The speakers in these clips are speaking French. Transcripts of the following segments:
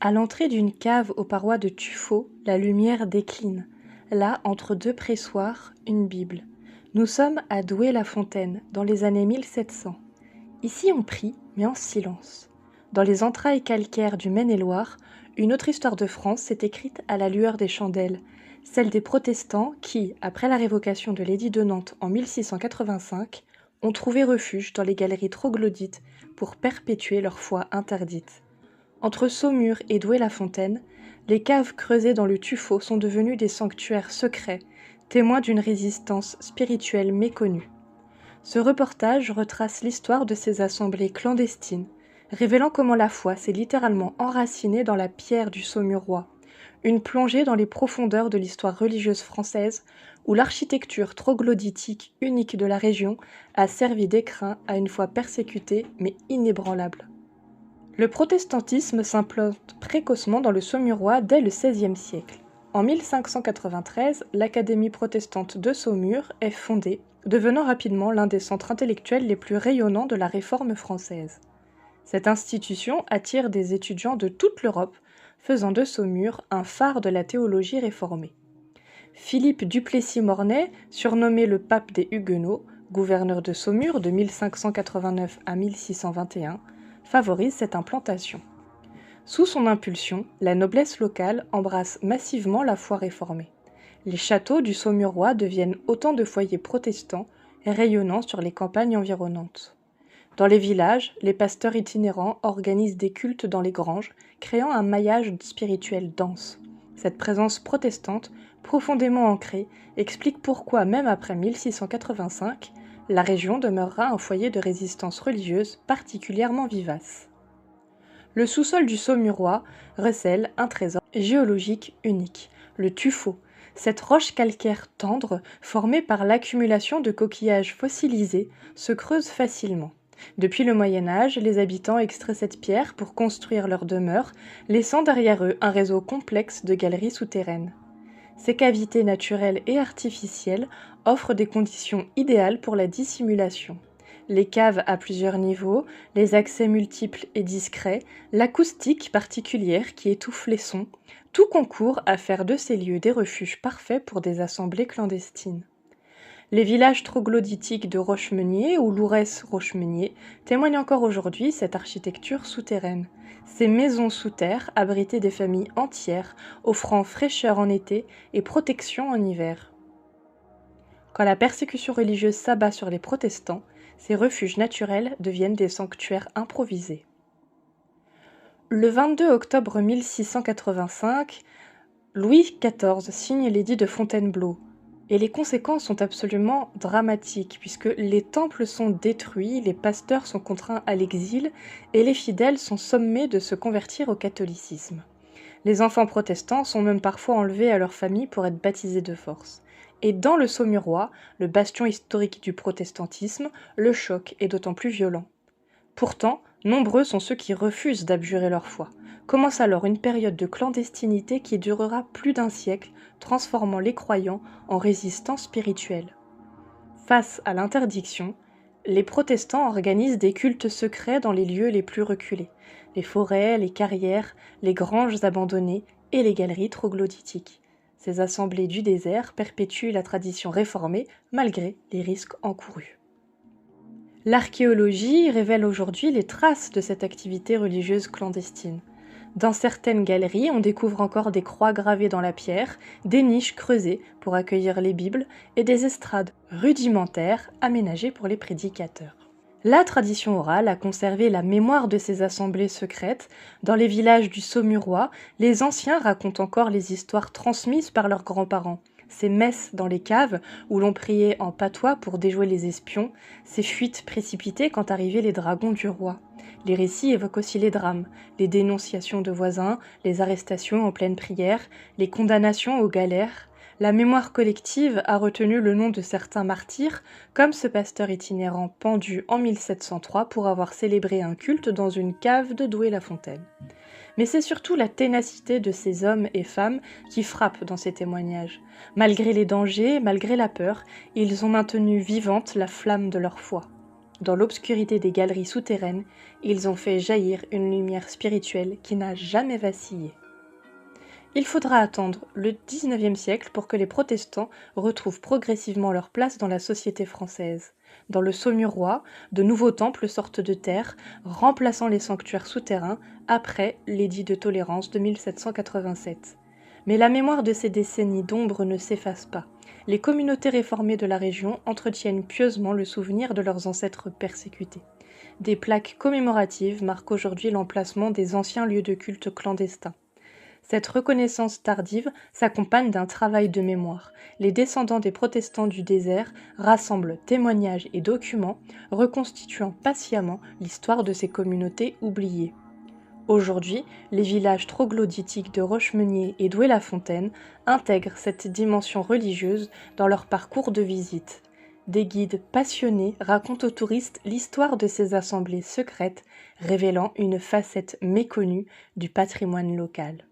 À l'entrée d'une cave aux parois de tuffeau, la lumière décline. Là, entre deux pressoirs, une Bible. Nous sommes à Douai-la-Fontaine, dans les années 1700. Ici on prie, mais en silence. Dans les entrailles calcaires du Maine-et-Loire, une autre histoire de France s'est écrite à la lueur des chandelles, celle des protestants qui, après la révocation de l'édit de Nantes en 1685, ont trouvé refuge dans les galeries troglodytes pour perpétuer leur foi interdite. Entre Saumur et Douai-la-Fontaine, les caves creusées dans le tuffeau sont devenues des sanctuaires secrets, témoins d'une résistance spirituelle méconnue. Ce reportage retrace l'histoire de ces assemblées clandestines, révélant comment la foi s'est littéralement enracinée dans la pierre du Saumurois, une plongée dans les profondeurs de l'histoire religieuse française où l'architecture troglodytique unique de la région a servi d'écrin à une foi persécutée mais inébranlable. Le protestantisme s'implante précocement dans le Saumurois dès le XVIe siècle. En 1593, l'Académie protestante de Saumur est fondée, devenant rapidement l'un des centres intellectuels les plus rayonnants de la Réforme française. Cette institution attire des étudiants de toute l'Europe, faisant de Saumur un phare de la théologie réformée. Philippe Duplessis-Mornay, surnommé le pape des Huguenots, gouverneur de Saumur de 1589 à 1621, favorise cette implantation. Sous son impulsion, la noblesse locale embrasse massivement la foi réformée. Les châteaux du Saumurois deviennent autant de foyers protestants rayonnant sur les campagnes environnantes. Dans les villages, les pasteurs itinérants organisent des cultes dans les granges, créant un maillage spirituel dense. Cette présence protestante, profondément ancrée, explique pourquoi, même après 1685, la région demeurera un foyer de résistance religieuse particulièrement vivace. Le sous-sol du Saumurois recèle un trésor géologique unique, le tuffeau. Cette roche calcaire tendre, formée par l'accumulation de coquillages fossilisés, se creuse facilement. Depuis le Moyen-Âge, les habitants extraient cette pierre pour construire leur demeure, laissant derrière eux un réseau complexe de galeries souterraines. Ces cavités naturelles et artificielles offrent des conditions idéales pour la dissimulation. Les caves à plusieurs niveaux, les accès multiples et discrets, l'acoustique particulière qui étouffe les sons, tout concourt à faire de ces lieux des refuges parfaits pour des assemblées clandestines. Les villages troglodytiques de Rochemeunier ou Lourès-Rochemeunier témoignent encore aujourd'hui cette architecture souterraine. Ces maisons sous terre abritaient des familles entières, offrant fraîcheur en été et protection en hiver. Quand la persécution religieuse s'abat sur les protestants, ces refuges naturels deviennent des sanctuaires improvisés. Le 22 octobre 1685, Louis XIV signe l'édit de Fontainebleau. Et les conséquences sont absolument dramatiques, puisque les temples sont détruits, les pasteurs sont contraints à l'exil, et les fidèles sont sommés de se convertir au catholicisme. Les enfants protestants sont même parfois enlevés à leur famille pour être baptisés de force. Et dans le Saumurois, le bastion historique du protestantisme, le choc est d'autant plus violent. Pourtant, nombreux sont ceux qui refusent d'abjurer leur foi. Commence alors une période de clandestinité qui durera plus d'un siècle, transformant les croyants en résistants spirituels. Face à l'interdiction, les protestants organisent des cultes secrets dans les lieux les plus reculés, les forêts, les carrières, les granges abandonnées et les galeries troglodytiques. Ces assemblées du désert perpétuent la tradition réformée malgré les risques encourus. L'archéologie révèle aujourd'hui les traces de cette activité religieuse clandestine. Dans certaines galeries, on découvre encore des croix gravées dans la pierre, des niches creusées pour accueillir les Bibles et des estrades rudimentaires aménagées pour les prédicateurs. La tradition orale a conservé la mémoire de ces assemblées secrètes. Dans les villages du Saumurois, les anciens racontent encore les histoires transmises par leurs grands-parents. Ces messes dans les caves où l'on priait en patois pour déjouer les espions, ces fuites précipitées quand arrivaient les dragons du roi. Les récits évoquent aussi les drames, les dénonciations de voisins, les arrestations en pleine prière, les condamnations aux galères. La mémoire collective a retenu le nom de certains martyrs, comme ce pasteur itinérant pendu en 1703 pour avoir célébré un culte dans une cave de Douai-la-Fontaine. Mais c'est surtout la ténacité de ces hommes et femmes qui frappe dans ces témoignages. Malgré les dangers, malgré la peur, ils ont maintenu vivante la flamme de leur foi. Dans l'obscurité des galeries souterraines, ils ont fait jaillir une lumière spirituelle qui n'a jamais vacillé. Il faudra attendre le XIXe siècle pour que les protestants retrouvent progressivement leur place dans la société française. Dans le Saumurois, de nouveaux temples sortent de terre, remplaçant les sanctuaires souterrains après l'édit de tolérance de 1787. Mais la mémoire de ces décennies d'ombre ne s'efface pas. Les communautés réformées de la région entretiennent pieusement le souvenir de leurs ancêtres persécutés. Des plaques commémoratives marquent aujourd'hui l'emplacement des anciens lieux de culte clandestins. Cette reconnaissance tardive s'accompagne d'un travail de mémoire. Les descendants des protestants du désert rassemblent témoignages et documents, reconstituant patiemment l'histoire de ces communautés oubliées. Aujourd'hui, les villages troglodytiques de Rochemeunier et Douai-la-Fontaine intègrent cette dimension religieuse dans leur parcours de visite. Des guides passionnés racontent aux touristes l'histoire de ces assemblées secrètes, révélant une facette méconnue du patrimoine local.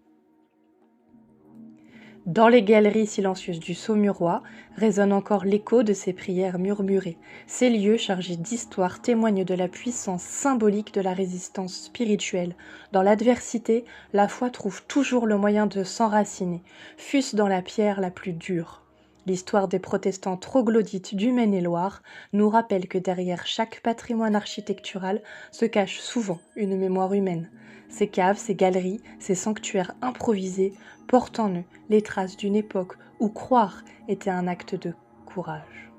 Dans les galeries silencieuses du Saumurois résonne encore l'écho de ces prières murmurées. Ces lieux chargés d'histoire témoignent de la puissance symbolique de la résistance spirituelle. Dans l'adversité, la foi trouve toujours le moyen de s'enraciner, fût-ce dans la pierre la plus dure. L'histoire des protestants troglodytes du Maine-et-Loire nous rappelle que derrière chaque patrimoine architectural se cache souvent une mémoire humaine. Ces caves, ces galeries, ces sanctuaires improvisés portent en eux les traces d'une époque où croire était un acte de courage.